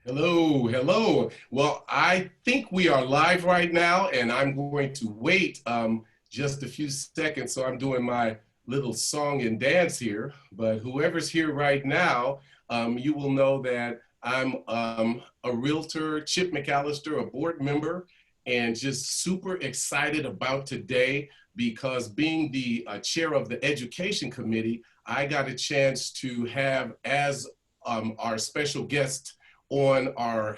Hello, hello. Well, I think we are live right now, and I'm going to wait just a few seconds. So I'm doing my little song and dance here. But whoever's here right now, you will know that I'm a realtor, Chip McAllister, a board member, and just super excited about today because being the chair of the education committee, I got a chance to have as our special guest on our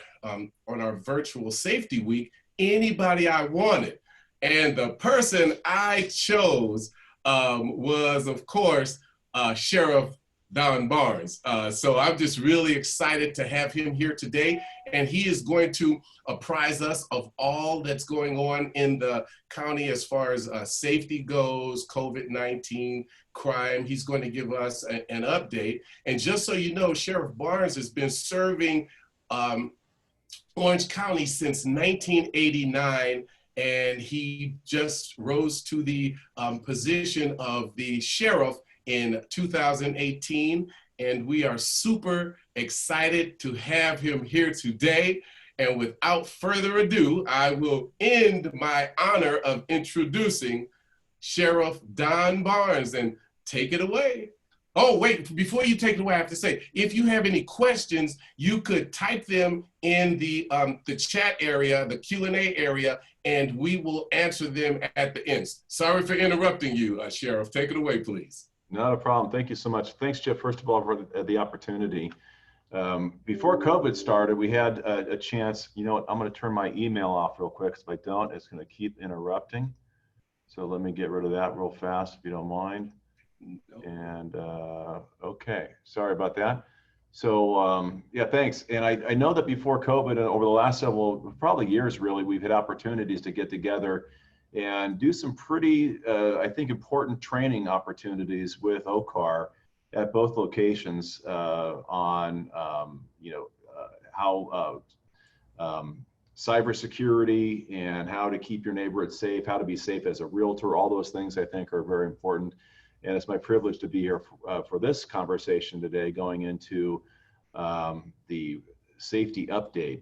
virtual safety week anybody I wanted. And the person I chose was, of course, Sheriff Don Barnes. So I'm just really excited to have him here today. And he is going to apprise us of all that's going on in the county as far as safety goes, COVID-19, crime. He's going to give us an update. And just so you know, Sheriff Barnes has been serving Orange County since 1989, and he just rose to the position of the sheriff in 2018, and we are super excited to have him here today. And without further ado, I will end my honor of introducing Sheriff Don Barnes, and take it away. Oh, wait, before you take it away, I have to say, if you have any questions, you could type them in the chat area, the Q&A area, and we will answer them at the end. Sorry for interrupting you, Sheriff. Take it away, please. Not a problem. Thank you so much. Thanks, Chip, first of all, for the opportunity. Before COVID started, we had a chance. You know what? I'm going to turn my email off real quick, because if I don't, it's going to keep interrupting. So let me get rid of that real fast, if you don't mind. And okay, sorry about that. So yeah, thanks. And I know that before COVID and over the last several, probably years really, we've had opportunities to get together and do some pretty, I think, important training opportunities with OCAR at both locations on, how cybersecurity and how to keep your neighborhood safe, how to be safe as a realtor. All those things I think are very important. And it's my privilege to be here for this conversation today, going into the safety update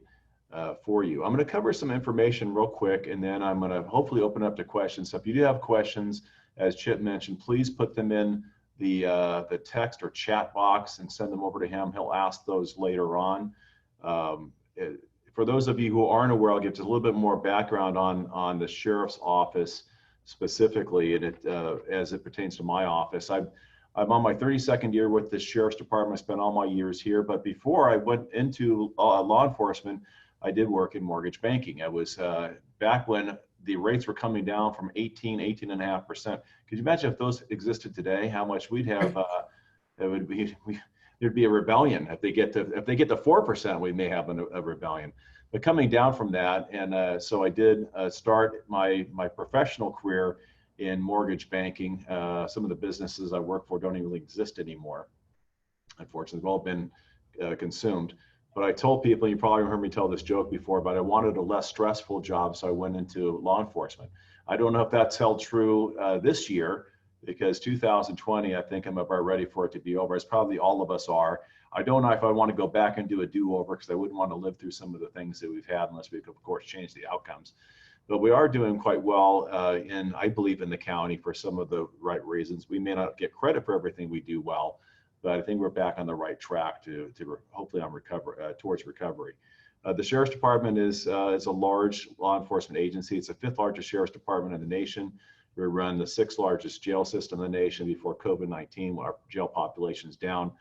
for you. I'm going to cover some information real quick, and then I'm going to hopefully open up to questions. So if you do have questions, as Chip mentioned, please put them in the text or chat box and send them over to him. He'll ask those later on. For those of you who aren't aware, I'll give just a little bit more background on the sheriff's office specifically, and as it pertains to my office. I'm on my 32nd year with the Sheriff's Department. I spent all my years here, but before I went into law enforcement, I did work in mortgage banking. I was back when the rates were coming down from 18.5%. Could you imagine if those existed today, how much we'd have? It would be, there'd be a rebellion. If they get to 4%, we may have a rebellion. But coming down from that, and so I did start my professional career in mortgage banking. Some of the businesses I work for don't even really exist anymore. Unfortunately, they've all been consumed. But I told people, you probably heard me tell this joke before, but I wanted a less stressful job, so I went into law enforcement. I don't know if that's held true this year, because 2020, I think I'm about ready for it to be over, as probably all of us are. I don't know if I want to go back and do a do-over, because I wouldn't want to live through some of the things that we've had unless we could, of course, change the outcomes. But we are doing quite well, I believe, in the county for some of the right reasons. We may not get credit for everything we do well, but I think we're back on the right track to hopefully on towards recovery. The Sheriff's Department is a large law enforcement agency. It's the 5th largest Sheriff's Department in the nation. We run the 6th largest jail system in the nation. Before COVID-19, our jail population is down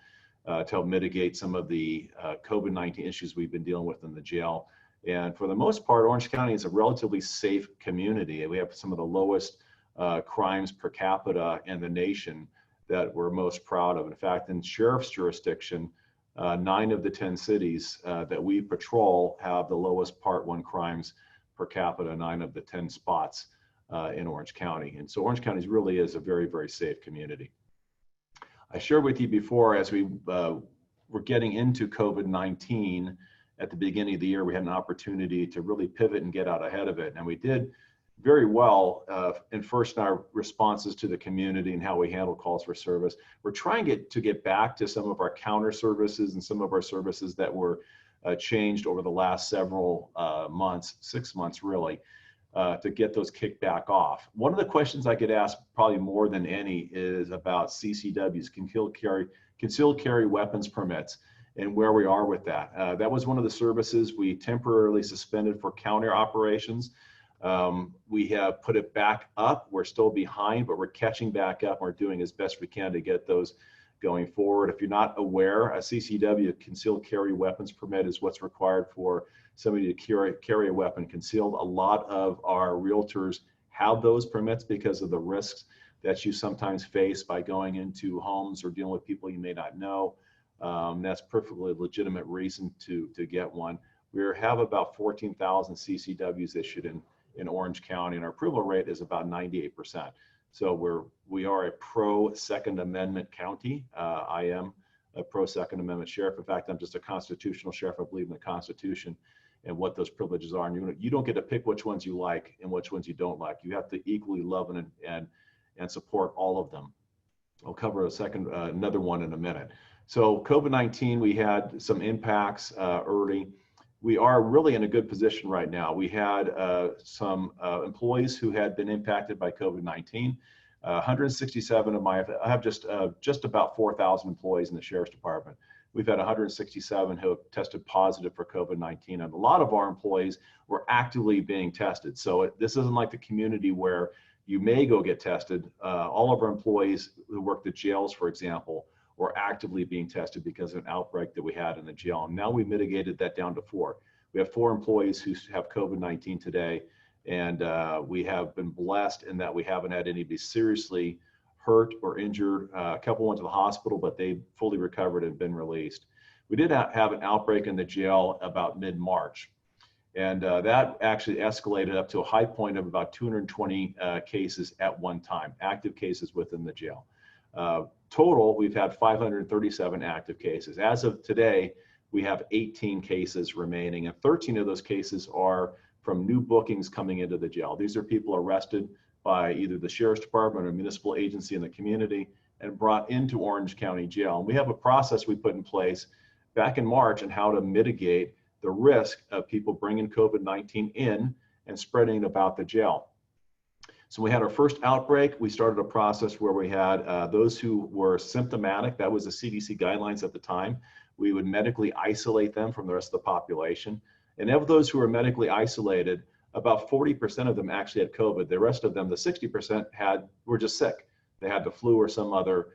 to help mitigate some of the COVID-19 issues we've been dealing with in the jail. And for the most part, Orange County is a relatively safe community. We have some of the lowest crimes per capita in the nation that we're most proud of. In fact, in sheriff's jurisdiction, 9 of the 10 cities that we patrol have the lowest Part 1 crimes per capita, 9 of the 10 spots in Orange County. And so Orange County really is a very, very safe community. I shared with you before, as we were getting into COVID-19 at the beginning of the year, we had an opportunity to really pivot and get out ahead of it. And we did very well in our responses to the community and how we handle calls for service. We're trying to get back to some of our counter services and some of our services that were changed over the last several months, 6 months really, to get those kicked back off. One of the questions I get asked probably more than any is about CCWs, concealed carry weapons permits, and where we are with that. That was one of the services we temporarily suspended for county operations. We have put it back up. We're still behind, but we're catching back up. We're doing as best we can to get those going forward. If you're not aware, a CCW, concealed carry weapons permit, is what's required for somebody to carry a weapon concealed. A lot of our realtors have those permits because of the risks that you sometimes face by going into homes or dealing with people you may not know. That's perfectly legitimate reason to get one. We have about 14,000 CCWs issued in Orange County, and our approval rate is about 98%. So we are a pro Second Amendment county. I am a pro Second Amendment sheriff. In fact, I'm just a constitutional sheriff. I believe in the Constitution and what those privileges are. And you don't get to pick which ones you like and which ones you don't like. You have to equally love and support all of them. I'll cover another one in a minute. So COVID-19, we had some impacts early. We are really in a good position right now. We had some employees who had been impacted by COVID-19. 167 of I have just about 4,000 employees in the Sheriff's Department. We've had 167 who have tested positive for COVID-19, and a lot of our employees were actively being tested. So this isn't like the community where you may go get tested. All of our employees who work the jails, for example, were actively being tested because of an outbreak that we had in the jail. And now we mitigated that down to 4. We have 4 employees who have COVID-19 today, and we have been blessed in that we haven't had anybody seriously hurt or injured. A couple went to the hospital, but they fully recovered and been released. We did have an outbreak in the jail about mid-March, and that actually escalated up to a high point of about 220 cases at one time, active cases within the jail. Total, we've had 537 active cases. As of today, we have 18 cases remaining, and 13 of those cases are from new bookings coming into the jail. These are people arrested by either the Sheriff's Department or a municipal agency in the community and brought into Orange County Jail. And we have a process we put in place back in March on how to mitigate the risk of people bringing COVID-19 in and spreading it about the jail. So we had our first outbreak. We started a process where we had those who were symptomatic. That was the CDC guidelines at the time. We would medically isolate them from the rest of the population. And of those who were medically isolated, about 40% of them actually had COVID. The rest of them, the 60%, were just sick. They had the flu or some other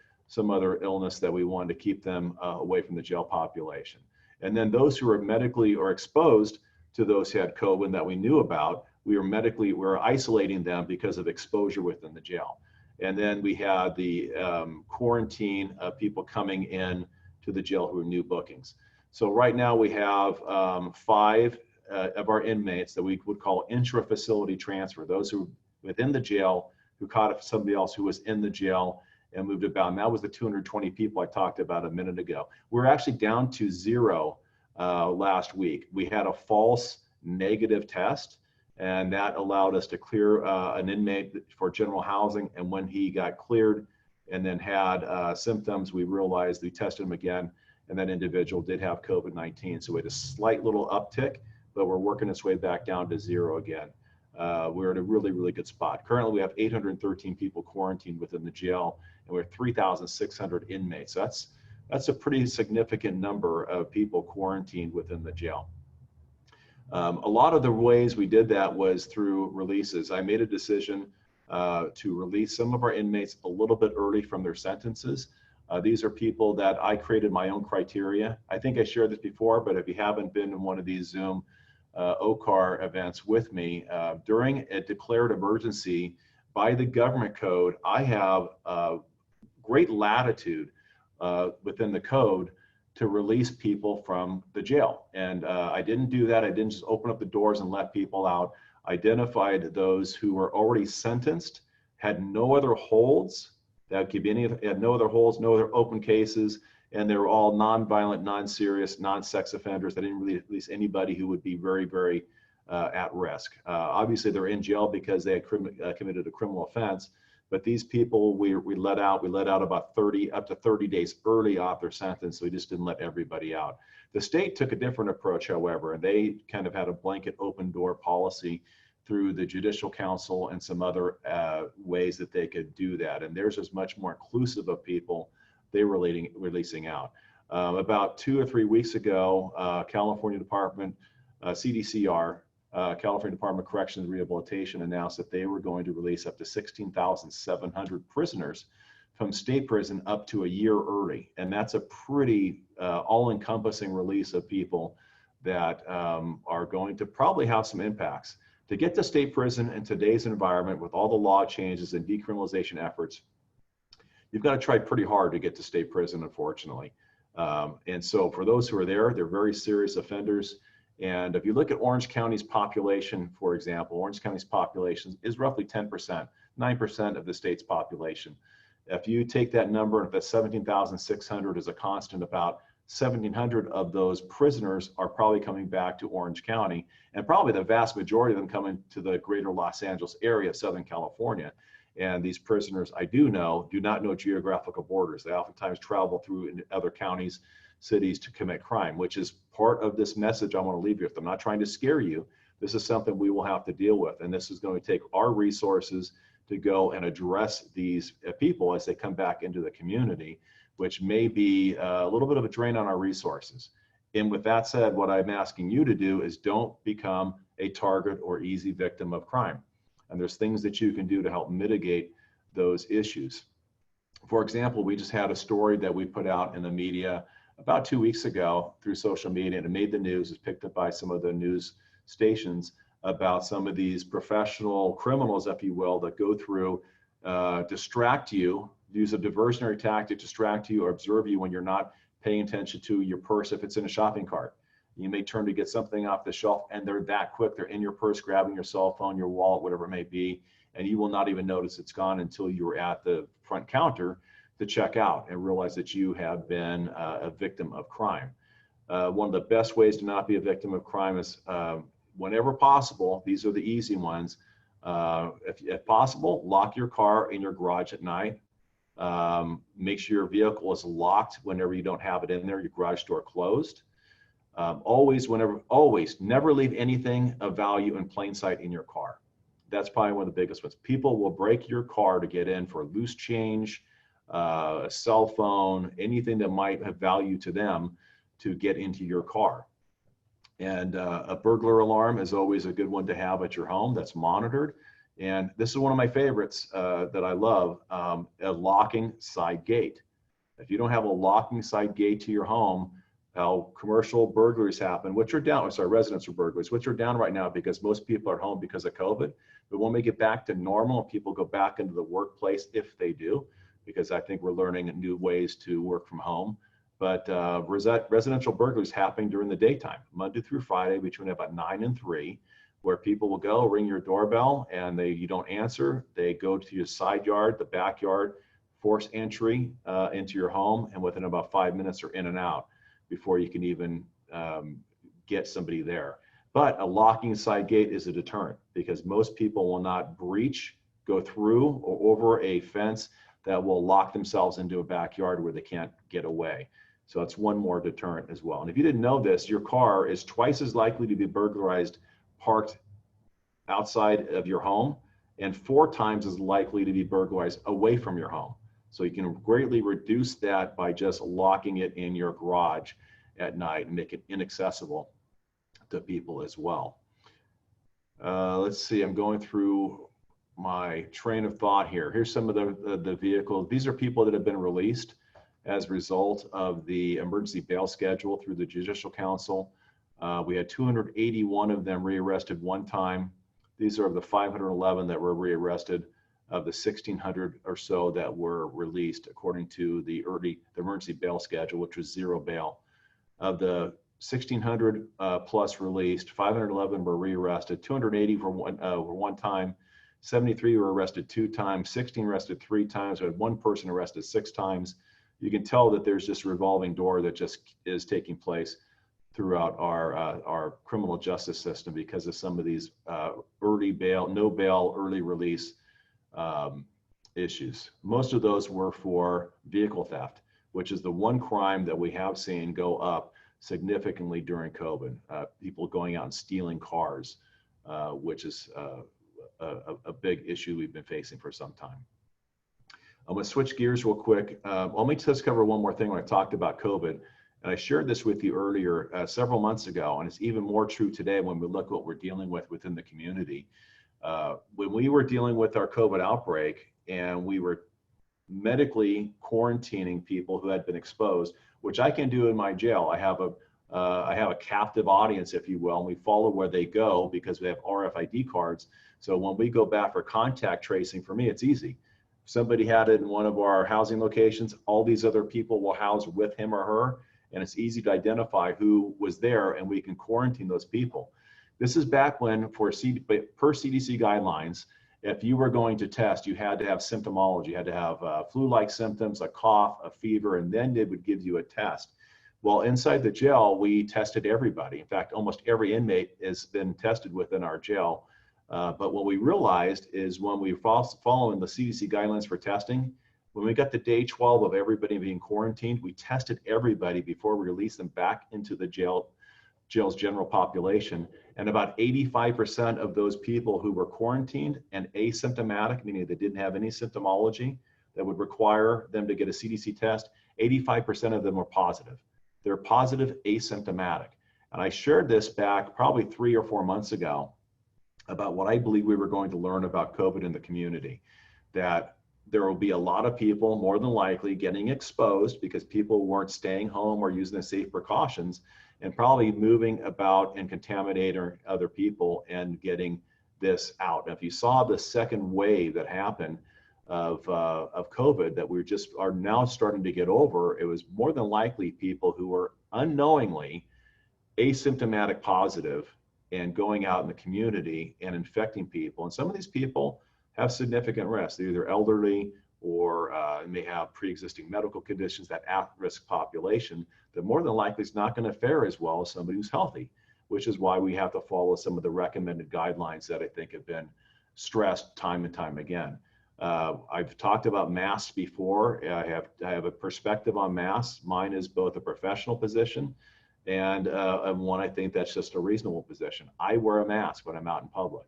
illness that we wanted to keep them away from the jail population. And then those who were medically or exposed to those who had COVID that we knew about, we were isolating them because of exposure within the jail. And then we had the quarantine of people coming in to the jail who were new bookings. So right now we have 5 of our inmates that we would call intra-facility transfer, those who within the jail who caught somebody else who was in the jail and moved about. And that was the 220 people I talked about a minute ago. We're actually down to 0 last week. We had a false negative test, and that allowed us to clear an inmate for general housing. And when he got cleared and then had symptoms, we realized we tested him again, and that individual did have COVID-19. So we had a slight little uptick, but we're working its way back down to 0 again. We're in a really, really good spot. Currently, we have 813 people quarantined within the jail, and we have 3,600 inmates. So that's a pretty significant number of people quarantined within the jail. A lot of the ways we did that was through releases. I made a decision to release some of our inmates a little bit early from their sentences. These are people that I created my own criteria. I think I shared this before, but if you haven't been in one of these Zoom OCAR events with me, during a declared emergency by the government code, I have great latitude within the code to release people from the jail. And I didn't do that. I didn't just open up the doors and let people out. Identified those who were already sentenced, had no other holds, had no other holds, no other open cases, and they were all non-violent, non-serious, non-sex offenders. They didn't really release anybody who would be very, very at risk. Obviously, they're in jail because they had committed a criminal offense, But these people we let out about 30 up to 30 days early off their sentence, so we just didn't let everybody out. The state took a different approach, however, and they kind of had a blanket open door policy through the Judicial Council and some other ways that they could do that. And theirs is much more inclusive of people they were releasing out. About 2 or 3 weeks ago, California Department, CDCR, California Department of Corrections and Rehabilitation announced that they were going to release up to 16,700 prisoners from state prison up to a year early. And that's a pretty all-encompassing release of people that are going to probably have some impacts. To get to state prison in today's environment with all the law changes and decriminalization efforts, you've got to try pretty hard to get to state prison, unfortunately. And so for those who are there, they're very serious offenders. And if you look at Orange County's population, for example, Orange County's population is roughly 10%, 9% of the state's population. If you take that number, and if that's 17,600 is a constant, about 1,700 of those prisoners are probably coming back to Orange County, and probably the vast majority of them coming to the greater Los Angeles area, Southern California. And these prisoners, I do not know geographical borders. They oftentimes travel through into other counties, cities to commit crime, which is part of this message I want to leave you with. I'm not trying to scare you. This is something we will have to deal with. And this is going to take our resources to go and address these people as they come back into the community, which may be a little bit of a drain on our resources. And with that said, what I'm asking you to do is don't become a target or easy victim of crime. And there's things that you can do to help mitigate those issues. For example, we just had a story that we put out in the media about 2 weeks ago through social media, and it made the news. It's picked up by some of the news stations about some of these professional criminals, if you will, that go through, distract you, use a diversionary tactic, distract you or observe you when you're not paying attention to your purse if it's in a shopping cart. You may turn to get something off the shelf and they're that quick. They're in your purse, grabbing your cell phone, your wallet, whatever it may be, and you will not even notice it's gone until you're at the front counter to check out and realize that you have been a victim of crime. One of the best ways to not be a victim of crime is whenever possible, these are the easy ones. If possible, lock your car in your garage at night. Make sure your vehicle is locked whenever you don't have it in there, your garage door closed. Always, never leave anything of value in plain sight in your car. That's probably one of the biggest ones. People will break your car to get in for loose change, a cell phone, anything that might have value to them to get into your car. And a burglar alarm is always a good one to have at your home that's monitored. And this is one of my favorites that I love, a locking side gate. If you don't have a locking side gate to your home, how commercial burglaries happen, which are down, residential burglaries, which are down right now because most people are home because of COVID. But when we get back to normal, people go back into the workplace if they do, because I think we're learning new ways to work from home. But residential burglaries happening during the daytime, Monday through Friday, between about 9 and 3, where people will go ring your doorbell and you don't answer. They go to your side yard, the backyard, force entry into your home, and within about 5 minutes are in and out before you can even get somebody there. But a locking side gate is a deterrent because most people will not breach, go through or over a fence that will lock themselves into a backyard where they can't get away. So it's one more deterrent as well. And if you didn't know this, your car is twice as likely to be burglarized parked outside of your home and 4 times as likely to be burglarized away from your home. So you can greatly reduce that by just locking it in your garage at night and make it inaccessible to people as well. Let's see, I'm going through my train of thought here. Here's some of the vehicles. These are people that have been released as a result of the emergency bail schedule through the Judicial Council. We had 281 of them rearrested one time. These are the 511 that were rearrested of the 1,600 or so that were released according to the emergency bail schedule, which was 0 bail. Of the 1,600 plus released, 511 were rearrested, 280 were one time, 73 were arrested 2 times, 16 arrested 3 times. We had 1 person arrested 6 times. You can tell that there's just a revolving door that just is taking place throughout our criminal justice system because of some of these early bail, no bail, early release issues. Most of those were for vehicle theft, which is the one crime that we have seen go up significantly during COVID. People going out and stealing cars, which is a big issue we've been facing for some time. I'm going to switch gears real quick. Let me just cover one more thing when I talked about COVID. And I shared this with you earlier several months ago, and it's even more true today when we look at what we're dealing with within the community. When we were dealing with our COVID outbreak and we were medically quarantining people who had been exposed, which I can do in my jail. I have a captive audience, if you will, and we follow where they go because we have RFID cards. So when we go back for contact tracing, for me, it's easy. If somebody had it in one of our housing locations, all these other people will house with him or her, and it's easy to identify who was there, and we can quarantine those people. This is back when, per CDC guidelines, if you were going to test, you had to have symptomology. You had to have flu-like symptoms, a cough, a fever, and then they would give you a test. Well, inside the jail, we tested everybody. In fact, almost every inmate has been tested within our jail. But what we realized is when we were following the CDC guidelines for testing, when we got to day 12 of everybody being quarantined, we tested everybody before we released them back into the jail's general population. And about 85% of those people who were quarantined and asymptomatic, meaning they didn't have any symptomology that would require them to get a CDC test, 85% of them were positive. They're positive asymptomatic. And I shared this back probably 3 or 4 months ago about what I believe we were going to learn about COVID in the community, that there will be a lot of people more than likely getting exposed because people weren't staying home or using the safe precautions, and probably moving about and contaminating other people and getting this out. Now, if you saw the second wave that happened of COVID that we are now starting to get over, it was more than likely people who were unknowingly asymptomatic positive and going out in the community and infecting people. And some of these people have significant risk. They're either elderly or may have pre-existing medical conditions, that at-risk population that more than likely is not going to fare as well as somebody who's healthy, which is why we have to follow some of the recommended guidelines that I think have been stressed time and time again. I've talked about masks before. I have a perspective on masks. Mine is both a professional position and one I think that's just a reasonable position. I wear a mask when I'm out in public.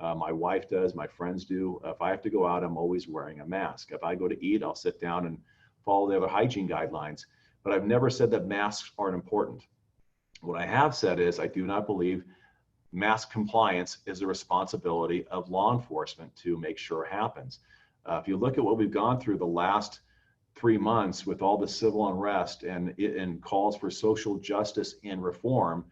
My wife does, my friends do. If I have to go out, I'm always wearing a mask. If I go to eat, I'll sit down and follow the other hygiene guidelines. But I've never said that masks aren't important. What I have said is I do not believe mask compliance is a responsibility of law enforcement to make sure it happens. If you look at what we've gone through the last 3 months with all the civil unrest and calls for social justice and reform,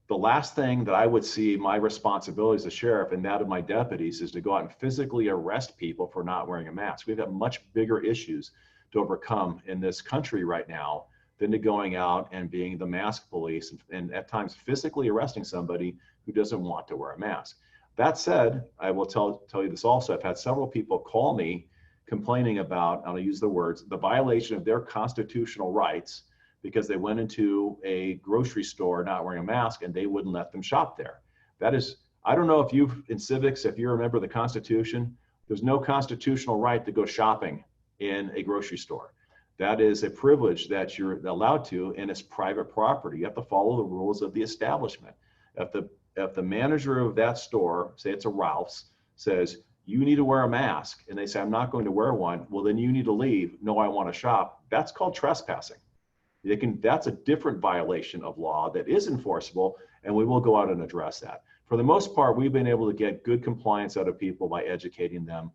the last thing that I would see my responsibility as a sheriff and that of my deputies is to go out and physically arrest people for not wearing a mask. We've got much bigger issues to overcome in this country right now than to going out and being the mask police and at times physically arresting somebody who doesn't want to wear a mask. That said, I will tell you this also. I've had several people call me complaining about, I'll use the words, the violation of their constitutional rights because they went into a grocery store not wearing a mask and they wouldn't let them shop there. That is, I don't know if in civics, if you remember the Constitution, there's no constitutional right to go shopping in a grocery store. That is a privilege that you're allowed to, and it's private property. You have to follow the rules of the establishment. If the manager of that store, say it's a Ralph's, says, you need to wear a mask, and they say, I'm not going to wear one, well, then you need to leave. No, I want to shop. That's called trespassing. That's a different violation of law that is enforceable, and we will go out and address that. For the most part, we've been able to get good compliance out of people by educating them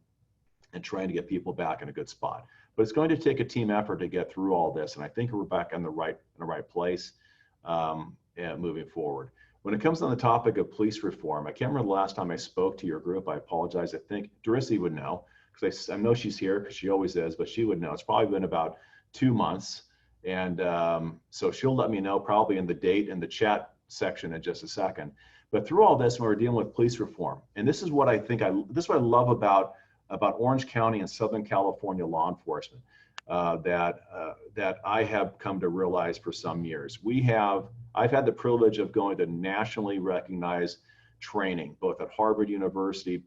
and trying to get people back in a good spot. But it's going to take a team effort to get through all this, and I think we're back in the right place moving forward. When it comes on the topic of police reform, I can't remember the last time I spoke to your group. I apologize. I think Dorissy would know, because I know she's here because she always is, but she would know. It's probably been about 2 months. And so she'll let me know probably in the date in the chat section in just a second. But through all this, when we're dealing with police reform, and this is what I think this is what I love about Orange County and Southern California law enforcement that I have come to realize for some years. I've had the privilege of going to nationally recognized training, both at Harvard University,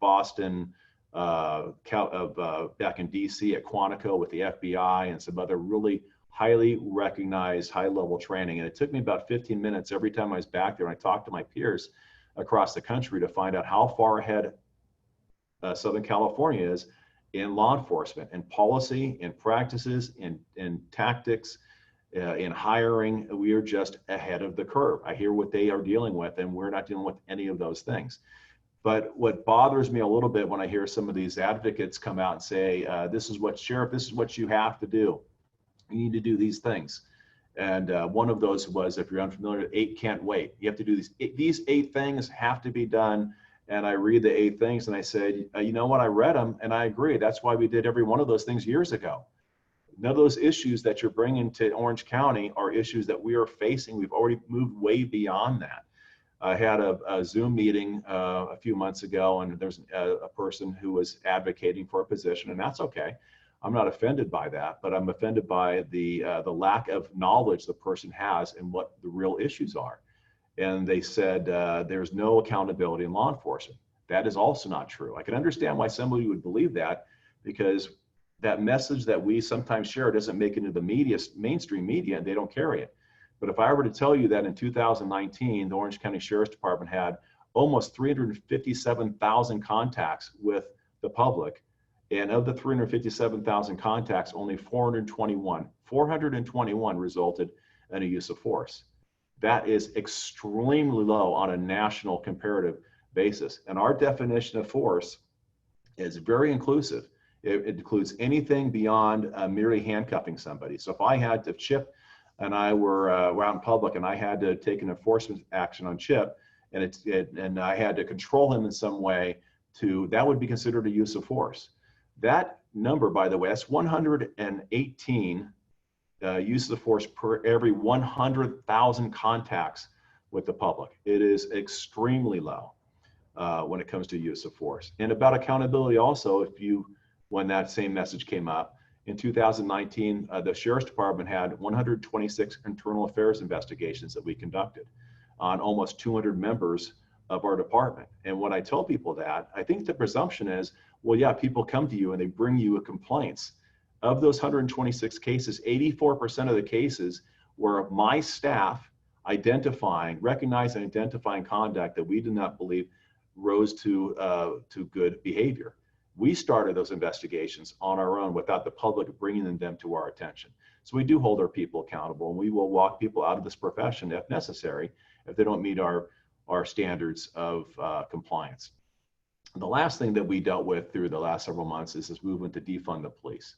Boston, back in DC at Quantico with the FBI and some other really highly recognized high-level training. And it took me about 15 minutes every time I was back there and I talked to my peers across the country to find out how far ahead Southern California is in law enforcement, in policy, in practices, in tactics, in hiring. We are just ahead of the curve. I hear what they are dealing with, and we're not dealing with any of those things. But what bothers me a little bit when I hear some of these advocates come out and say, this is what, Sheriff, this is what you have to do. You need to do these things. And one of those was, if you're unfamiliar, 8 can't wait. You have to do these 8 things have to be done. And I read the 8 things and I said, you know what, I read them and I agree. That's why we did every one of those things years ago. None of those issues that you're bringing to Orange County are issues that we are facing. We've already moved way beyond that. I had a Zoom meeting a few months ago, and there's a person who was advocating for a position, and that's okay. I'm not offended by that, but I'm offended by the lack of knowledge the person has and what the real issues are. And they said there's no accountability in law enforcement. That is also not true. I can understand why somebody would believe that, because that message that we sometimes share doesn't make it into the media, mainstream media, and they don't carry it. But if I were to tell you that in 2019, the Orange County Sheriff's Department had almost 357,000 contacts with the public, and of the 357,000 contacts, only 421 resulted in a use of force. That is extremely low on a national comparative basis. And our definition of force is very inclusive. It includes anything beyond merely handcuffing somebody. So if I had to Chip and I were out in public and I had to take an enforcement action on Chip, and I had to control him in some way, that would be considered a use of force. That number, by the way, that's 118 uses of force per every 100,000 contacts with the public. It is extremely low when it comes to use of force. And about accountability also, when that same message came up, in 2019, the Sheriff's Department had 126 internal affairs investigations that we conducted on almost 200 members of our department. And when I tell people that, I think the presumption is, well, yeah, people come to you and they bring you complaints. Of those 126 cases, 84% of the cases were my staff recognizing and identifying conduct that we did not believe rose to good behavior. We started those investigations on our own without the public bringing them to our attention. So we do hold our people accountable, and we will walk people out of this profession if necessary, if they don't meet our standards of compliance. And the last thing that we dealt with through the last several months is this movement to defund the police.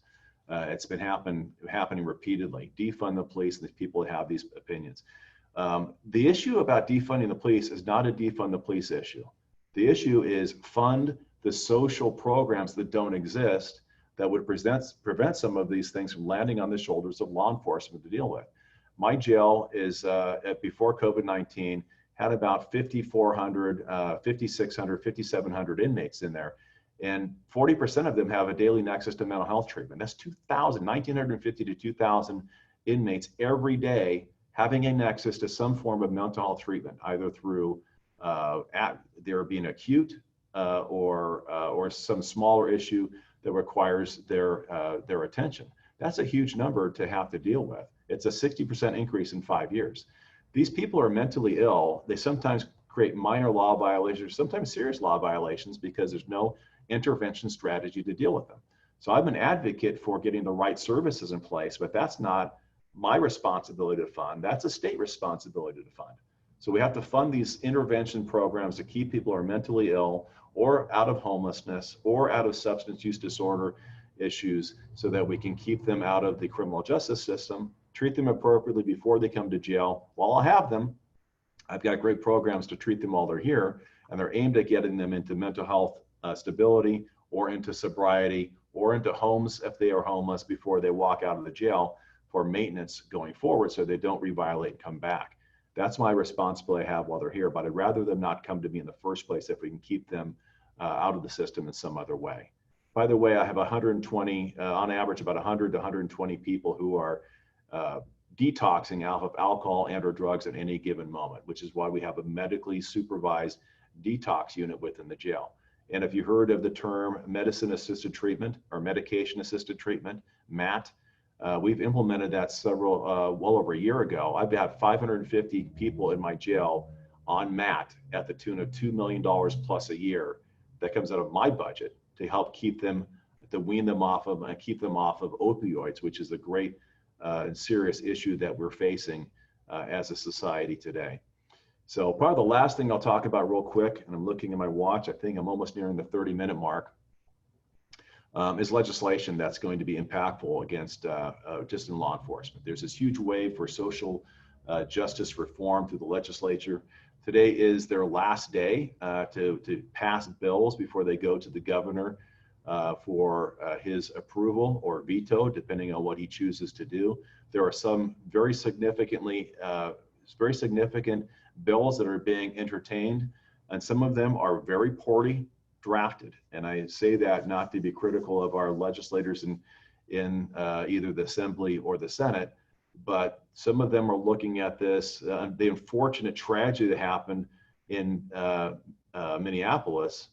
It's been happening repeatedly. Defund the police, and these people have these opinions. The issue about defunding the police is not a defund the police issue. The issue is fund the social programs that don't exist that would prevent some of these things from landing on the shoulders of law enforcement to deal with. My jail is, before COVID-19, had about 5,400, 5,600, 5,700 inmates in there. And 40% of them have a daily nexus to mental health treatment. That's 1,950 to 2,000 inmates every day having a nexus to some form of mental health treatment, either through there being acute or some smaller issue that requires their attention. That's a huge number to have to deal with. It's a 60% increase in 5 years. These people are mentally ill. They sometimes create minor law violations, sometimes serious law violations, because there's no intervention strategy to deal with them. So I'm an advocate for getting the right services in place, but that's not my responsibility to fund. That's a state responsibility to fund. So we have to fund these intervention programs to keep people who are mentally ill or out of homelessness or out of substance use disorder issues, so that we can keep them out of the criminal justice system, treat them appropriately before they come to jail. While I'll have them, I've got great programs to treat them while they're here, and they're aimed at getting them into mental health stability, or into sobriety, or into homes if they are homeless before they walk out of the jail, for maintenance going forward, so they don't reviolate and come back. That's my responsibility I have while they're here, but I'd rather them not come to me in the first place if we can keep them out of the system in some other way. By the way, I have 120, on average, about 100 to 120 people who are detoxing out of alcohol and or drugs at any given moment, which is why we have a medically supervised detox unit within the jail. And if you heard of the term medicine-assisted treatment or medication-assisted treatment, MAT, we've implemented that well over a year ago. I've had 550 people in my jail on MAT at the tune of $2 million plus a year. That comes out of my budget to help keep them, to wean them off of and keep them off of opioids, which is a great and serious issue that we're facing as a society today. So probably the last thing I'll talk about real quick, and I'm looking at my watch, I think I'm almost nearing the 30-minute mark, is legislation that's going to be impactful against just in law enforcement. There's this huge wave for social justice reform through the legislature. Today is their last day to pass bills before they go to the governor for his approval or veto, depending on what he chooses to do. There are some very significant bills that are being entertained, and some of them are very poorly drafted. And I say that not to be critical of our legislators in either the Assembly or the Senate, but some of them are looking at this, the unfortunate tragedy that happened in Minneapolis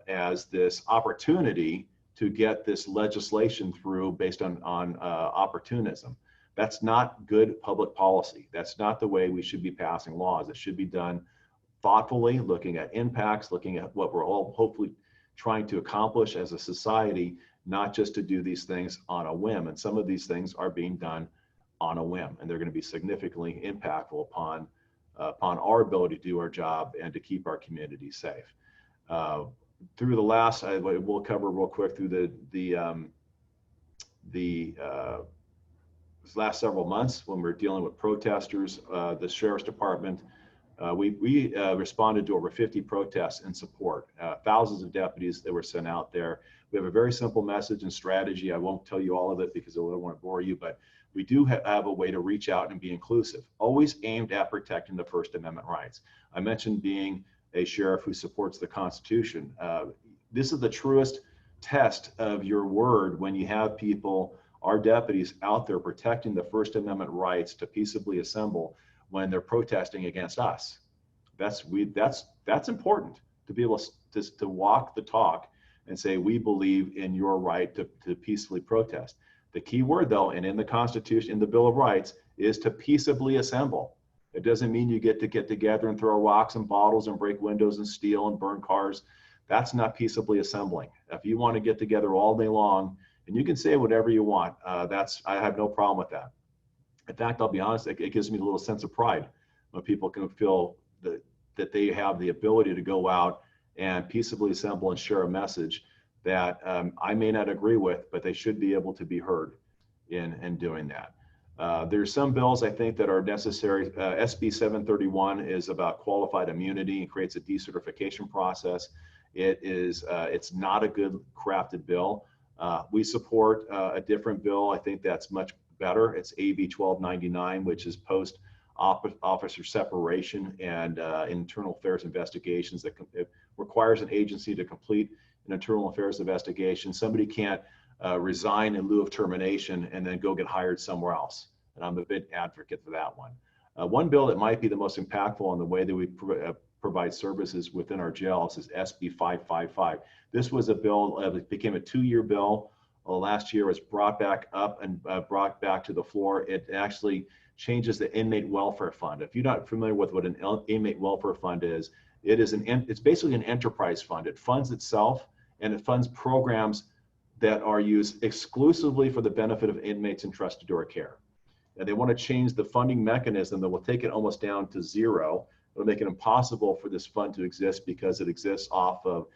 as this opportunity to get this legislation through based on opportunism. That's not good public policy. That's not the way we should be passing laws. It should be done thoughtfully, looking at impacts, looking at what we're all hopefully trying to accomplish as a society, not just to do these things on a whim. And some of these things are being done on a whim, and they're going to be significantly impactful upon our ability to do our job and to keep our communities safe. Through the last, we'll cover real quick through the last several months when we're dealing with protesters, the Sheriff's Department, we responded to over 50 protests in support, thousands of deputies that were sent out there. We have a very simple message and strategy. I won't tell you all of it because I don't want to bore you, but we do have a way to reach out and be inclusive, always aimed at protecting the First Amendment rights. I mentioned being a sheriff who supports the Constitution. This is the truest test of your word when you have people, our deputies, out there protecting the First Amendment rights to peaceably assemble when they're protesting against us. That's important to be able to walk the talk and say, we believe in your right to peacefully protest. The key word though, and in the Constitution, in the Bill of Rights, is to peaceably assemble. It doesn't mean you get together and throw rocks and bottles and break windows and steal and burn cars. That's not peaceably assembling. If you want to get together all day long, and you can say whatever you want, I have no problem with that. In fact, I'll be honest, it gives me a little sense of pride when people can feel that they have the ability to go out and peaceably assemble and share a message that I may not agree with, but they should be able to be heard in doing that. There's some bills I think that are necessary. SB 731 is about qualified immunity and creates a decertification process. It's not a good crafted bill. We support a different bill. I think that's much better. It's AB 1299, which is post-officer separation and internal affairs investigations that it requires an agency to complete an internal affairs investigation. Somebody can't resign in lieu of termination and then go get hired somewhere else. And I'm a big advocate for that one. One bill that might be the most impactful on the way that we provide services within our jails is SB 555. This was a bill, it became a 2-year bill. Last year was brought back up and brought back to the floor. It actually changes the inmate welfare fund. If you're not familiar with what an inmate welfare fund is, it's basically an enterprise fund. It funds itself and it funds programs that are used exclusively for the benefit of inmates entrusted to our care. And they want to change the funding mechanism that will take it almost down to zero. It'll make it impossible for this fund to exist because it exists off of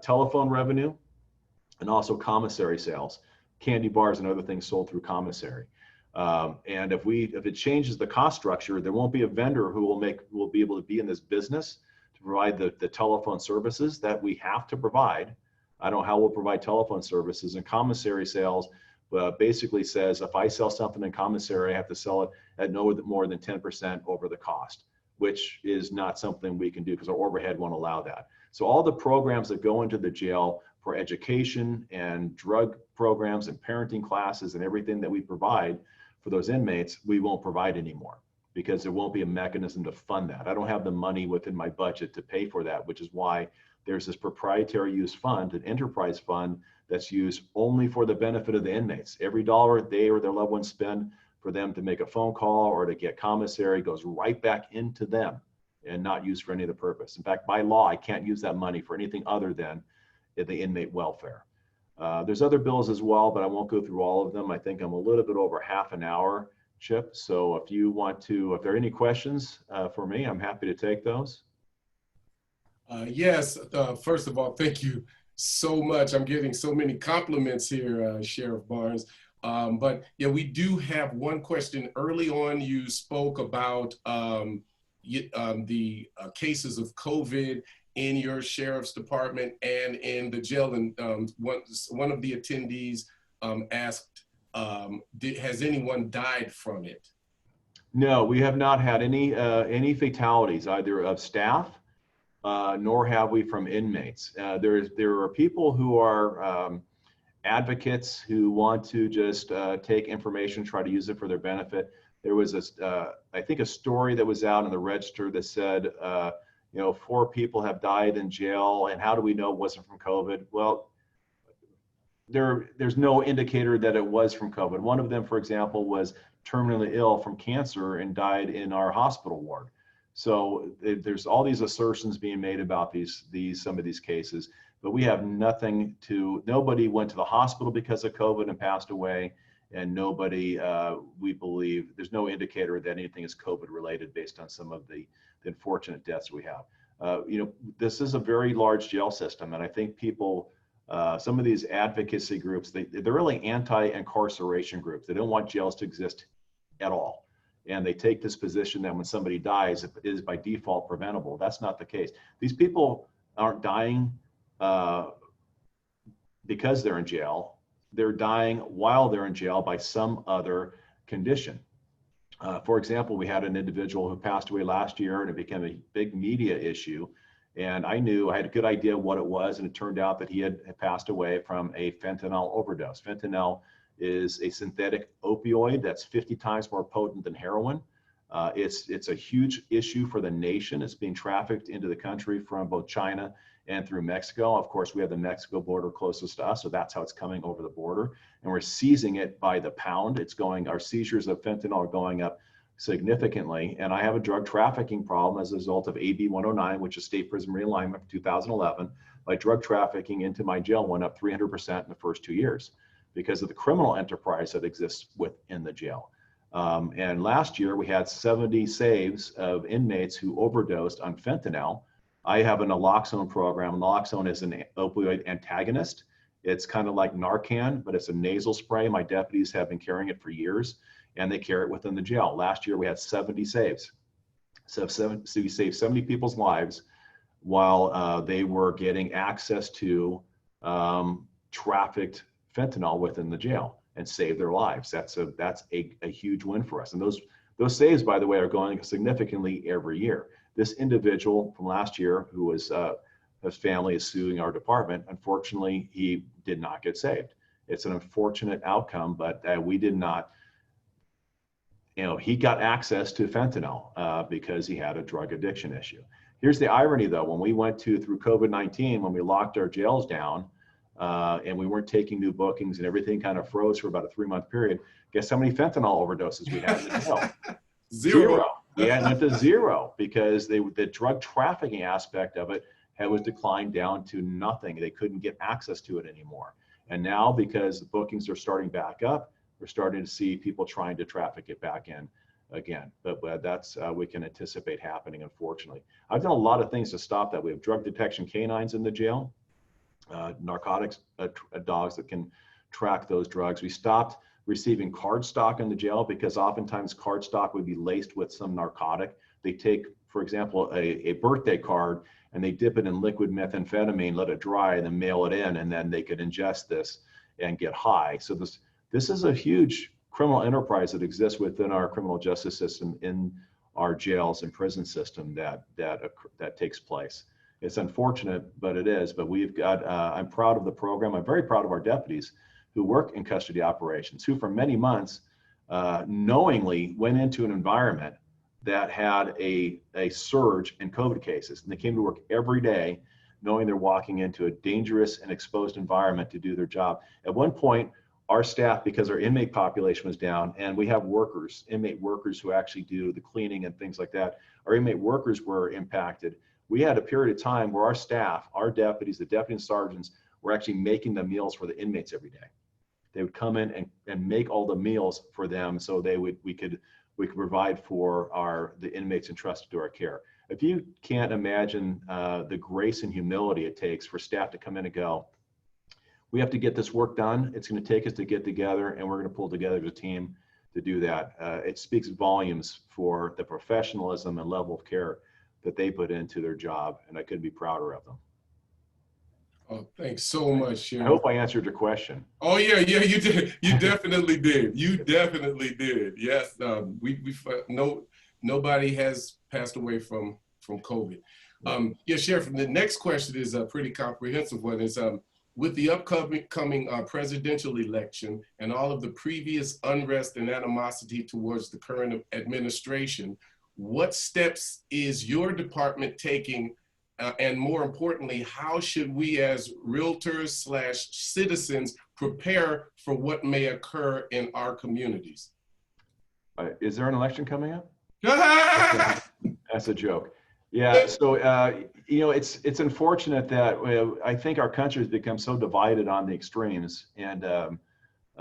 telephone revenue and also commissary sales, candy bars and other things sold through commissary. And if it changes the cost structure, there won't be a vendor who will be able to be in this business to provide the telephone services that we have to provide. I don't know how we'll provide telephone services, and commissary sales basically says if I sell something in commissary, I have to sell it at no more than 10% over the cost, which is not something we can do because our overhead won't allow that. So all the programs that go into the jail for education and drug programs and parenting classes and everything that we provide for those inmates, we won't provide anymore because there won't be a mechanism to fund that. I don't have the money within my budget to pay for that, which is why there's this proprietary use fund, an enterprise fund that's used only for the benefit of the inmates. Every dollar they or their loved ones spend for them to make a phone call or to get commissary goes right back into them and not used for any other purpose. In fact, by law, I can't use that money for anything other than the inmate welfare. There's other bills as well, but I won't go through all of them. I think I'm a little bit over half an hour, Chip. So if you want to, if there are any questions for me, I'm happy to take those. Yes, first of all, thank you so much. I'm getting so many compliments here, Sheriff Barnes. But yeah, we do have one question. Early on, you spoke about the cases of COVID in your sheriff's department and in the jail. And one of the attendees asked, has anyone died from it? No, we have not had any fatalities, either of staff, nor have we from inmates. There are people who are advocates who want to just take information, try to use it for their benefit. There was I think a story that was out in the Register that said, 4 people have died in jail, and how do we know it wasn't from COVID? Well, there's no indicator that it was from COVID. One of them, for example, was terminally ill from cancer and died in our hospital ward. So there's all these assertions being made about some of these cases, but we have nobody went to the hospital because of COVID and passed away, and nobody, we believe, there's no indicator that anything is COVID related based on some of the unfortunate deaths we have. This is a very large jail system, and I think people, some of these advocacy groups, they're really anti-incarceration groups. They don't want jails to exist at all. And they take this position that when somebody dies, it is by default preventable. That's not the case. These people aren't dying because they're in jail. They're dying while they're in jail by some other condition. For example, we had an individual who passed away last year, and it became a big media issue. And I had a good idea what it was, and it turned out that he had passed away from a fentanyl overdose. Fentanyl is a synthetic opioid that's 50 times more potent than heroin. It's a huge issue for the nation. It's being trafficked into the country from both China and through Mexico. Of course, we have the Mexico border closest to us, so that's how it's coming over the border. And we're seizing it by the pound. Our seizures of fentanyl are going up significantly. And I have a drug trafficking problem as a result of AB 109, which is State Prison Realignment of 2011. My drug trafficking into my jail went up 300% in the first 2 years because of the criminal enterprise that exists within the jail. And last year we had 70 saves of inmates who overdosed on fentanyl. I have an naloxone program. Naloxone is an opioid antagonist. It's kind of like Narcan, but it's a nasal spray. My deputies have been carrying it for years, and they carry it within the jail. Last year we had 70 saves. So we saved 70 people's lives while they were getting access to trafficked fentanyl within the jail and save their lives. That's a huge win for us. And those saves, by the way, are going significantly every year. This individual from last year who was, his family is suing our department. Unfortunately, he did not get saved. It's an unfortunate outcome, but we did not, he got access to fentanyl because he had a drug addiction issue. Here's the irony though, when we went through COVID-19, when we locked our jails down, and we weren't taking new bookings and everything kind of froze for about a 3-month period, guess how many fentanyl overdoses we had in the jail? Zero. Yeah, it went to 0 because the drug trafficking aspect of it was declined down to nothing. They couldn't get access to it anymore. And now, because the bookings are starting back up, we're starting to see people trying to traffic it back in again. But that's we can anticipate happening, unfortunately. I've done a lot of things to stop that. We have drug detection canines in the jail, narcotics dogs that can track those drugs. We stopped receiving card stock in the jail because oftentimes card stock would be laced with some narcotic. They take, for example, a birthday card and they dip it in liquid methamphetamine, let it dry, and then mail it in, and then they could ingest this and get high. So this is a huge criminal enterprise that exists within our criminal justice system, in our jails and prison system that takes place. It's unfortunate, but it is. But we've got, I'm proud of the program. I'm very proud of our deputies who work in custody operations, who for many months knowingly went into an environment that had a surge in COVID cases. And they came to work every day knowing they're walking into a dangerous and exposed environment to do their job. At one point, our staff, because our inmate population was down, and we have workers, inmate workers who actually do the cleaning and things like that, our inmate workers were impacted. We had a period of time where our staff, our deputies, the deputy and sergeants, were actually making the meals for the inmates every day. They would come in and make all the meals for them, so we could provide for the inmates entrusted to our care. If you can't imagine the grace and humility it takes for staff to come in and go, we have to get this work done. It's going to take us to get together, and we're going to pull together as a team to do that. It speaks volumes for the professionalism and level of care that they put into their job, and I couldn't be prouder of them. Oh, thanks so much, Sheriff. I hope I answered your question. Oh yeah, you did. You definitely did. You definitely did. Yes, nobody has passed away from COVID. Yeah, Sheriff. The next question is a pretty comprehensive one. Is with the upcoming presidential election and all of the previous unrest and animosity towards the current administration, what steps is your department taking? And more importantly, how should we as realtors / citizens prepare for what may occur in our communities? Is there an election coming up? That's a joke. Yeah, so it's unfortunate that I think our country has become so divided on the extremes, and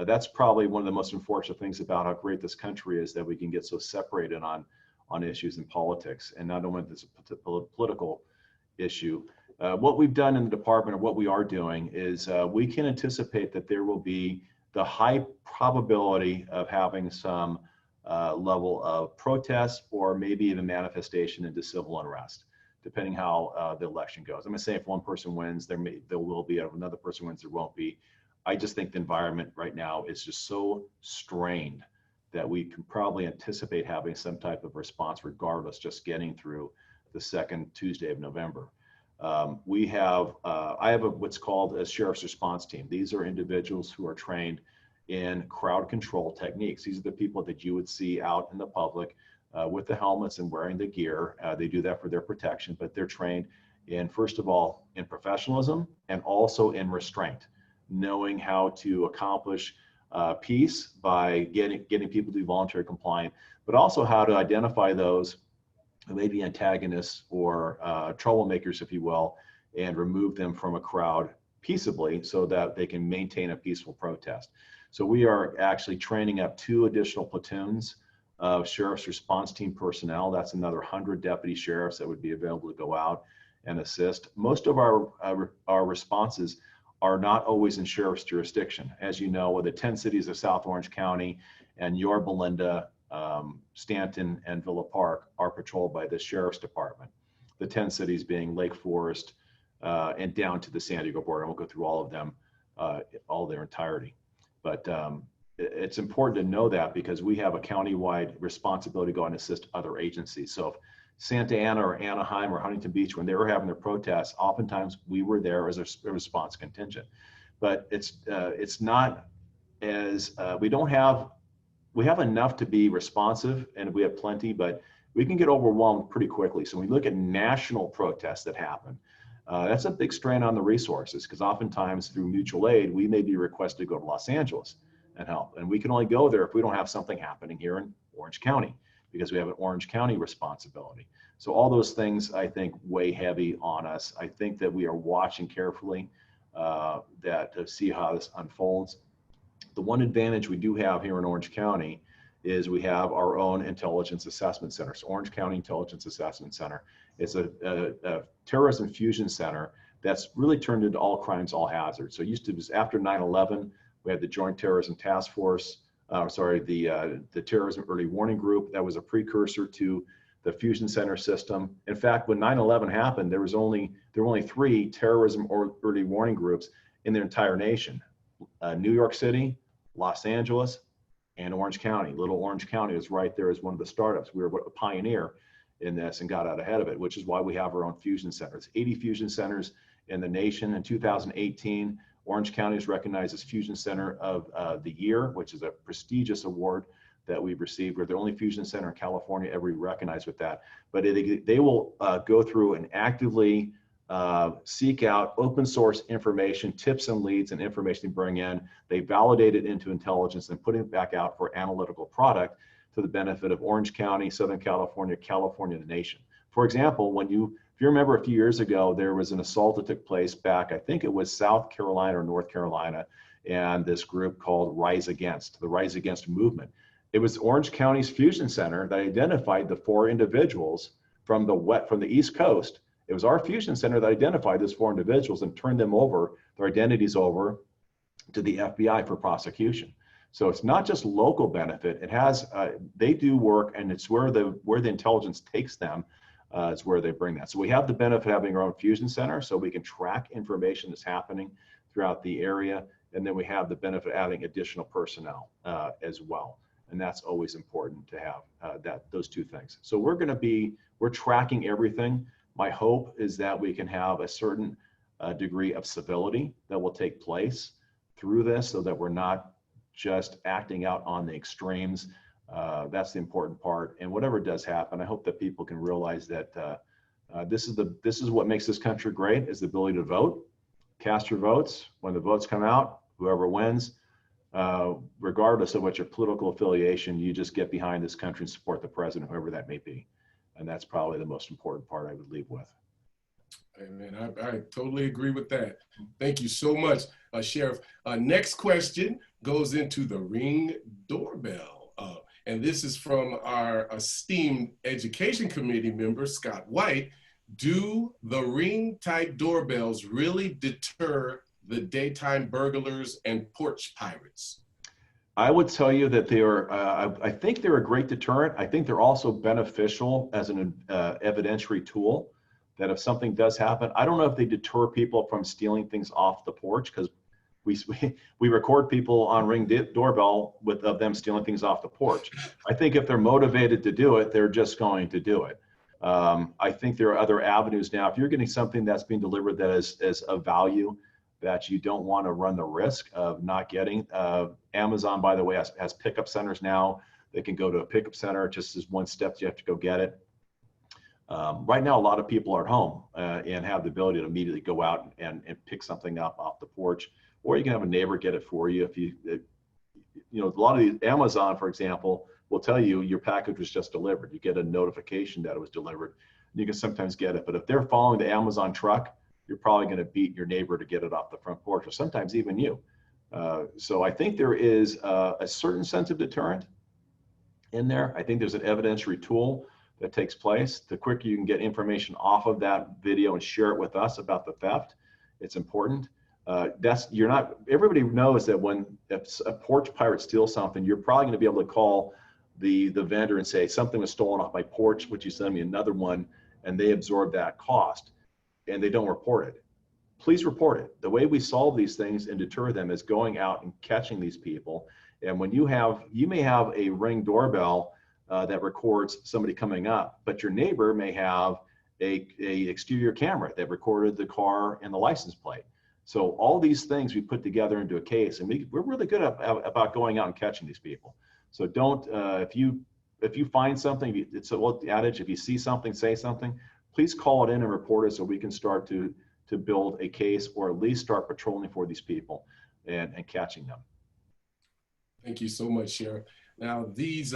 that's probably one of the most unfortunate things about how great this country is, that we can get so separated on issues in politics, and not only this political issue. What we've done in the department, or what we are doing, is we can anticipate that there will be the high probability of having some level of protest, or maybe even manifestation into civil unrest, depending how the election goes. I'm going to say if one person wins, there will be. If another person wins, there won't be. I just think the environment right now is just so strained that we can probably anticipate having some type of response, regardless, just getting through the second Tuesday of November. I have what's called a sheriff's response team. These are individuals who are trained in crowd control techniques. These are the people that you would see out in the public with the helmets and wearing the gear. They do that for their protection, but they're trained in, first of all, in professionalism, and also in restraint, knowing how to accomplish peace by getting people to be voluntary compliant, but also how to identify those who may be antagonists or troublemakers, if you will, and remove them from a crowd peaceably so that they can maintain a peaceful protest. So we are actually training up 2 additional platoons of sheriff's response team personnel. That's another 100 deputy sheriffs that would be available to go out and assist. Most of our responses are not always in sheriff's jurisdiction. As you know, with the 10 cities of South Orange County and Yorba, Belinda, Stanton, and Villa Park are patrolled by the sheriff's department. The 10 cities being Lake Forest and down to the San Diego border. I won't go through all of them, all their entirety. But it's important to know that, because we have a countywide responsibility to go and assist other agencies. So if Santa Ana or Anaheim or Huntington Beach, when they were having their protests, oftentimes we were there as a response contingent. But it's not as we have enough to be responsive, and we have plenty, but we can get overwhelmed pretty quickly. So when we look at national protests that happen, that's a big strain on the resources, because oftentimes through mutual aid, we may be requested to go to Los Angeles and help. And we can only go there if we don't have something happening here in Orange County, because we have an Orange County responsibility. So all those things, I think, weigh heavy on us. I think that we are watching carefully to see how this unfolds. The one advantage we do have here in Orange County is we have our own intelligence assessment center. So Orange County Intelligence Assessment Center. It's a terrorism fusion center that's really turned into all crimes, all hazards. So it used to be, after 9/11, we had the Joint Terrorism Task Force, the Terrorism Early Warning Group. That was a precursor to the fusion center system. In fact, when 9/11 happened, there were only 3 terrorism or early warning groups in the entire nation: New York City, Los Angeles, and Orange County. Little Orange County was right there as one of the startups. We were a pioneer in this and got out ahead of it, which is why we have our own fusion centers. 80 fusion centers in the nation. In 2018, Orange County is recognized as Fusion Center of the Year, which is a prestigious award that we've received. We're the only fusion center in California ever recognized with that. But they will go through and actively seek out open source information, tips and leads and information they bring in. They validate it into intelligence and put it back out for analytical product to the benefit of Orange County, Southern California, California, the nation. For example, if you remember a few years ago, there was an assault that took place back, I think it was South Carolina or North Carolina, and this group called Rise Against, the Rise Against movement. It was Orange County's Fusion Center that identified the 4 individuals from the East Coast. It was our Fusion Center that identified those 4 individuals and turned them over, their identities over to the FBI for prosecution. So it's not just local benefit. It has, they do work, and it's where the intelligence takes them, is where they bring that. So we have the benefit of having our own Fusion Center, so we can track information that's happening throughout the area. And then we have the benefit of adding additional personnel as well. And that's always important to have those 2 things. So we're tracking everything. My hope is that we can have a certain degree of civility that will take place through this, so that we're not just acting out on the extremes. That's the important part. And whatever does happen, I hope that people can realize that this is what makes this country great, is the ability to vote, cast your votes. When the votes come out, whoever wins, regardless of what your political affiliation, you just get behind this country and support the president, whoever that may be. And that's probably the most important part I would leave with. Amen. I totally agree with that. Thank you so much, Sheriff. Next question goes into the Ring doorbell. And this is from our esteemed Education Committee member, Scott White. Do the Ring type doorbells really deter the daytime burglars and porch pirates? I would tell you that they are, I think they're a great deterrent. I think they're also beneficial as an evidentiary tool, that if something does happen, I don't know if they deter people from stealing things off the porch, because we record people on Ring doorbell of them stealing things off the porch. I think if they're motivated to do it, they're just going to do it. I think there are other avenues now. If you're getting something that's being delivered that is of value, that you don't want to run the risk of not getting. Amazon, by the way, has pickup centers now. They can go to a pickup center, just as one step, you have to go get it. Right now, a lot of people are at home and have the ability to immediately go out and pick something up off the porch, or you can have a neighbor get it for you. A lot of these, Amazon, for example, will tell you your package was just delivered. You get a notification that it was delivered. You can sometimes get it, but if they're following the Amazon truck, you're probably going to beat your neighbor to get it off the front porch, or sometimes even you. So I think there is a certain sense of deterrent in there. I think there's an evidentiary tool that takes place. The quicker you can get information off of that video and share it with us about the theft, it's important. Everybody knows that if a porch pirate steals something, you're probably going to be able to call the vendor and say, something was stolen off my porch, would you send me another one? And they absorb that cost, and they don't report it. Please report it. The way we solve these things and deter them is going out and catching these people. And when you may have a Ring doorbell that records somebody coming up, but your neighbor may have a exterior camera that recorded the car and the license plate. So all these things we put together into a case, and we're really good about going out and catching these people. So don't, if you find something, it's a old adage, if you see something, say something. Please call it in and report it so we can start to build a case, or at least start patrolling for these people and catching them. Thank you so much, Sheriff. Now, these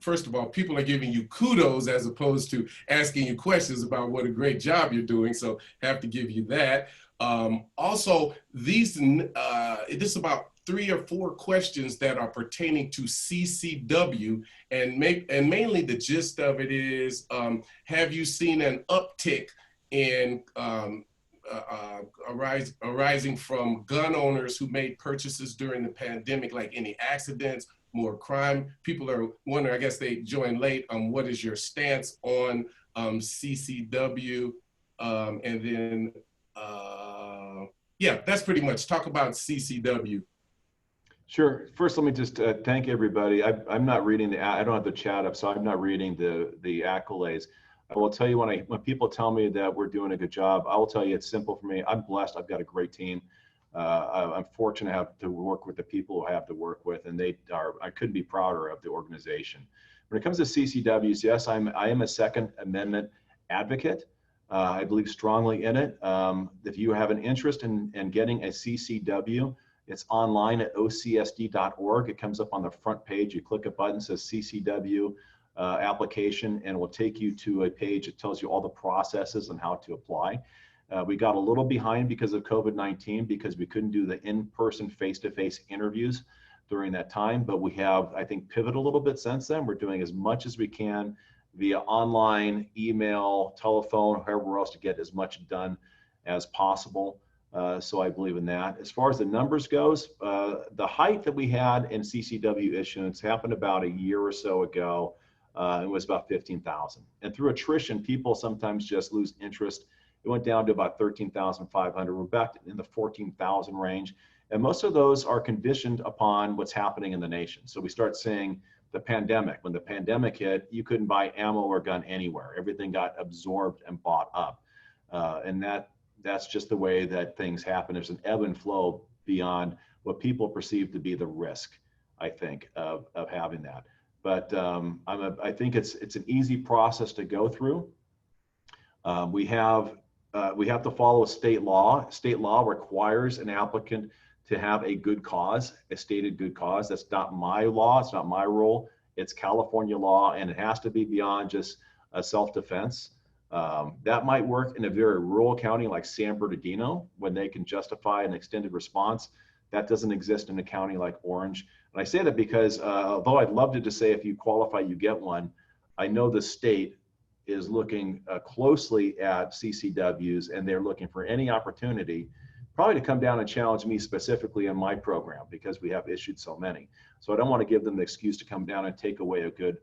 first of all, people are giving you kudos as opposed to asking you questions about what a great job you're doing, so have to give you that. Also, this is about 3 or 4 questions that are pertaining to CCW, and mainly the gist of it is, have you seen an uptick in arising from gun owners who made purchases during the pandemic, like any accidents, more crime? People are wondering, I guess they joined late, what is your stance on CCW? And then, yeah, that's pretty much, talk about CCW. Sure. First, let me just thank everybody. I'm not reading I don't have the chat up, so I'm not reading the accolades. I will tell you, when people tell me that we're doing a good job, I will tell you it's simple for me. I'm blessed. I've got a great team. I'm fortunate to have to work with the people I have to work with, and I couldn't be prouder of the organization. When it comes to CCWs, yes, I am a Second Amendment advocate. I believe strongly in it. If you have an interest in getting a CCW, it's online at ocsd.org. It comes up on the front page. You click a button that says CCW application, and it will take you to a page that tells you all the processes and how to apply. We got a little behind because of COVID-19 because we couldn't do the in-person, face-to-face interviews during that time, but we have, I think, pivoted a little bit since then. We're doing as much as we can via online, email, telephone, however else to get as much done as possible. So I believe in that. As far as the numbers goes, the height that we had in CCW issuance happened about a year or so ago. It was about 15,000. And through attrition, people sometimes just lose interest. It went down to about 13,500. We're back in the 14,000 range. And most of those are conditioned upon what's happening in the nation. So we start seeing the pandemic. When the pandemic hit, you couldn't buy ammo or gun anywhere. Everything got absorbed and bought up. And that's just the way that things happen. There's an ebb and flow beyond what people perceive to be the risk, I think, of having that. But I think it's an easy process to go through. We have to follow state law. State law requires an applicant to have a good cause, a stated good cause. That's not my law. It's not my rule. It's California law, and it has to be beyond just a self-defense. That might work in a very rural county like San Bernardino when they can justify an extended response. That doesn't exist in a county like Orange. And I say that because although I'd love to just say if you qualify, you get one, I know the state is looking closely at CCWs, and they're looking for any opportunity probably to come down and challenge me specifically in my program because we have issued so many. So I don't want to give them the excuse to come down and take away a good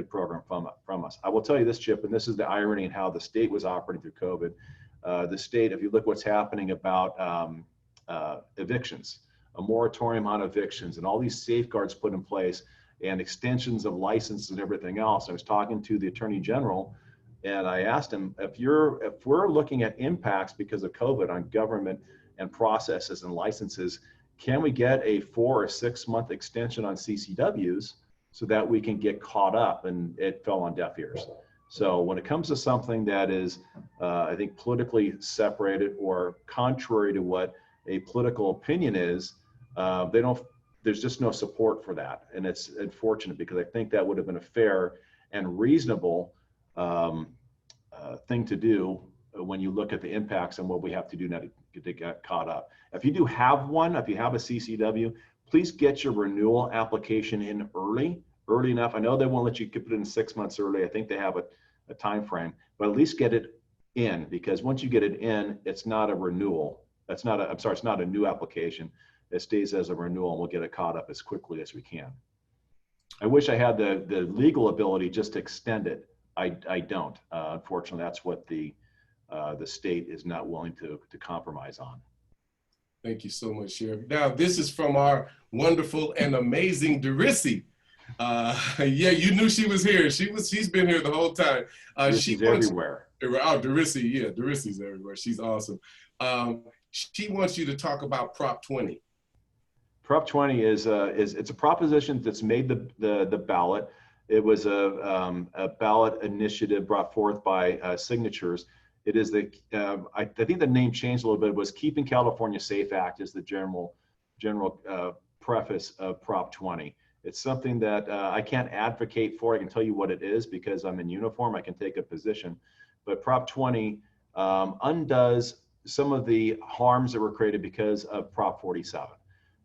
program from us. I will tell you this, Chip, and this is the irony in how the state was operating through COVID. The state, if you look what's happening about evictions, a moratorium on evictions, and all these safeguards put in place and extensions of licenses and everything else. I was talking to the Attorney General, and I asked him, if we're looking at impacts because of COVID on government and processes and licenses, can we get a 4 or 6 month extension on CCWs so that we can get caught up? And it fell on deaf ears. So when it comes to something that is, I think, politically separated or contrary to what a political opinion is, there's just no support for that. And it's unfortunate because I think that would have been a fair and reasonable thing to do when you look at the impacts and what we have to do now to get caught up. If you do have one, if you have a CCW, please get your renewal application in early enough. I know they won't let you put it in 6 months early. I think they have a time frame, but at least get it in, because once you get it in, it's not a renewal. It's not a new application. It stays as a renewal, and we'll get it caught up as quickly as we can. I wish I had the legal ability just to extend it. I don't. Unfortunately, that's what the state is not willing to compromise on. Thank you so much, Sheriff. Now, this is from our wonderful and amazing Derissy. Yeah, you knew she was here. She's been here the whole time. She's everywhere. Oh, Derissy, yeah, Derissy's everywhere. She's awesome. She wants you to talk about Prop 20. Prop 20 is it's a proposition that's made the ballot. It was a ballot initiative brought forth by signatures. It is I think the name changed a little bit. It was Keeping California Safe Act is the general preface of Prop 20. It's something that I can't advocate for. I can tell you what it is because I'm in uniform. I can take a position. But Prop 20 undoes some of the harms that were created because of Prop 47.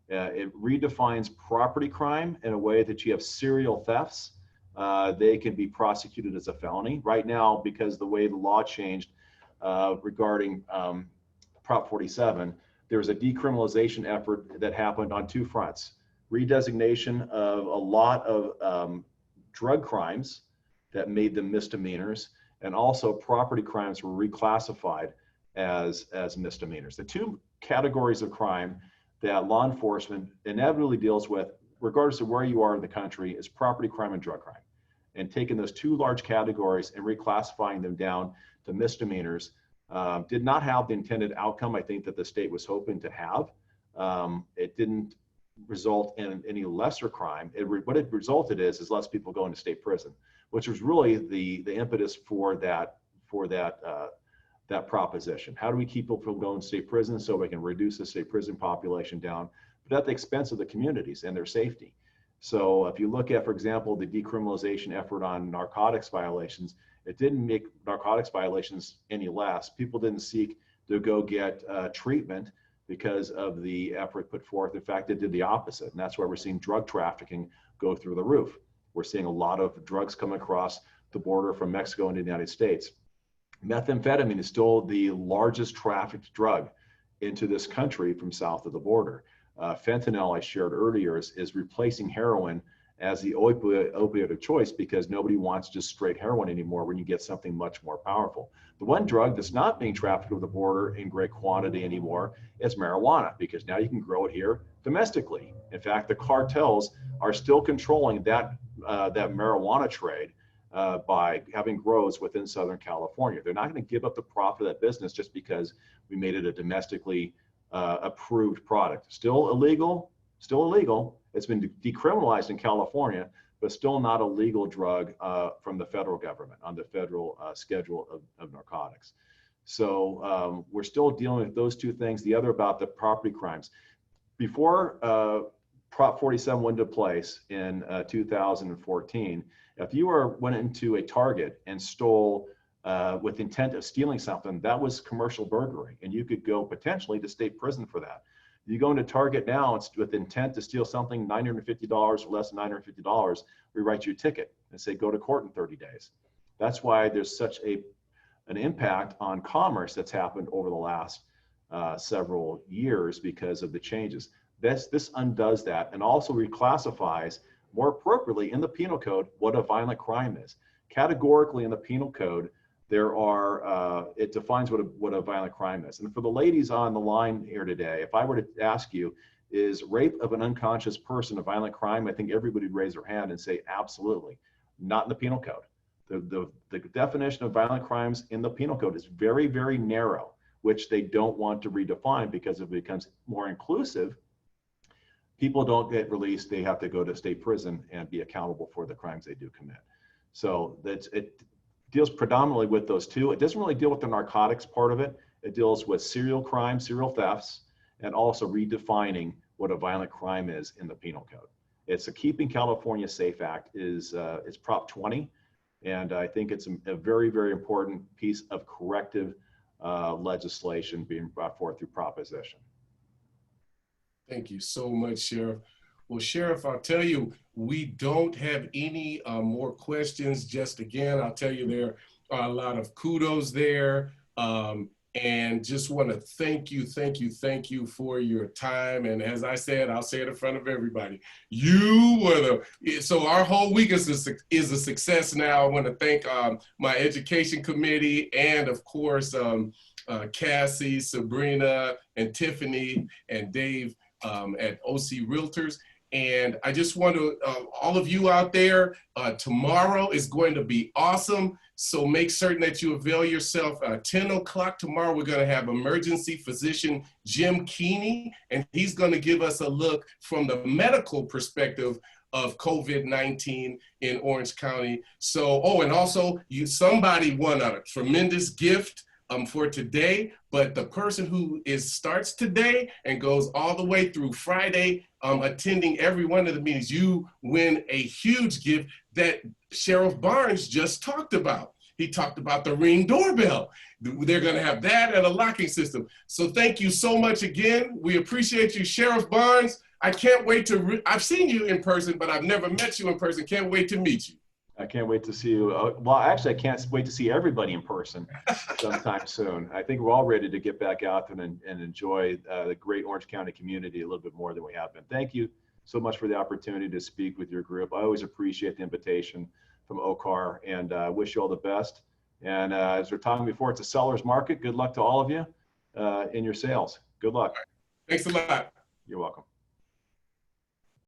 It redefines property crime in a way that you have serial thefts. They can be prosecuted as a felony. Right now, because the way the law changed regarding Prop 47, there was a decriminalization effort that happened on two fronts. Redesignation of a lot of drug crimes that made them misdemeanors, and also property crimes were reclassified as misdemeanors. The two categories of crime that law enforcement inevitably deals with, regardless of where you are in the country, is property crime and drug crime. And taking those two large categories and reclassifying them down to misdemeanors did not have the intended outcome I think that the state was hoping to have. It didn't result in any lesser crime. What it resulted is less people going to state prison, which was really the impetus for that that proposition. How do we keep people from going to state prison so we can reduce the state prison population down, but at the expense of the communities and their safety? So if you look at, for example, the decriminalization effort on narcotics violations, it didn't make narcotics violations any less. People didn't seek to go get treatment because of the effort put forth. In fact, it did the opposite. And that's why we're seeing drug trafficking go through the roof. We're seeing a lot of drugs come across the border from Mexico into the United States. Methamphetamine is still the largest trafficked drug into this country from south of the border. Fentanyl, I shared earlier, is replacing heroin as the opioid of choice because nobody wants just straight heroin anymore when you get something much more powerful. The one drug that's not being trafficked over the border in great quantity anymore is marijuana, because now you can grow it here domestically. In fact, the cartels are still controlling that marijuana trade by having grows within Southern California. They're not going to give up the profit of that business just because we made it a domestically approved product. Still illegal, still illegal. It's been decriminalized in California, but still not a legal drug from the federal government on the federal schedule of narcotics. So we're still dealing with those two things. The other about the property crimes. Before Prop 47 went into place in 2014, if you went into a Target and stole with intent of stealing something, that was commercial burglary, and you could go potentially to state prison for that. You go into Target now, it's with intent to steal something, $950 or less than $950, we write you a ticket and say, go to court in 30 days. That's why there's such an impact on commerce that's happened over the last several years because of the changes. This undoes that and also reclassifies more appropriately in the penal code what a violent crime is. Categorically in the penal code, there are, it defines what a violent crime is. And for the ladies on the line here today, if I were to ask you, is rape of an unconscious person a violent crime? I think everybody would raise their hand and say, absolutely. Not in the penal code. The definition of violent crimes in the penal code is very, very narrow, which they don't want to redefine because if it becomes more inclusive, people don't get released. They have to go to state prison and be accountable for the crimes they do commit. So it deals predominantly with those two. It doesn't really deal with the narcotics part of it. It deals with serial crimes, serial thefts, and also redefining what a violent crime is in the penal code. It's a Keeping California Safe Act is Prop 20. And I think it's a very, very important piece of corrective legislation being brought forth through proposition. Thank you so much, Sheriff. Well, Sheriff, I'll tell you, we don't have any more questions. Just again, I'll tell you there are a lot of kudos there. And just want to thank you for your time. And as I said, I'll say it in front of everybody. You were so our whole week is a success now. I want to thank my education committee and of course, Cassie, Sabrina, and Tiffany, and Dave at OC Realtors. And I just want to, all of you out there, tomorrow is going to be awesome. So make certain that you avail yourself. 10 o'clock tomorrow, we're going to have emergency physician Jim Keeney, and he's going to give us a look from the medical perspective of COVID-19 in Orange County. So, oh, and also somebody won a tremendous gift for today, but the person who starts today and goes all the way through Friday, attending every one of the meetings, you win a huge gift that Sheriff Barnes just talked about. He talked about the Ring doorbell. They're going to have that and a locking system. So thank you so much again. We appreciate you, Sheriff Barnes. I can't wait to, I've seen you in person, but I've never met you in person. Can't wait to meet you. I can't wait to see you. Well, actually, I can't wait to see everybody in person sometime soon. I think we're all ready to get back out and enjoy the great Orange County community a little bit more than we have been. Thank you so much for the opportunity to speak with your group. I always appreciate the invitation from OCAR, and wish you all the best. And as we're talking before, it's a seller's market. Good luck to all of you in your sales. Good luck. Thanks a lot. You're welcome.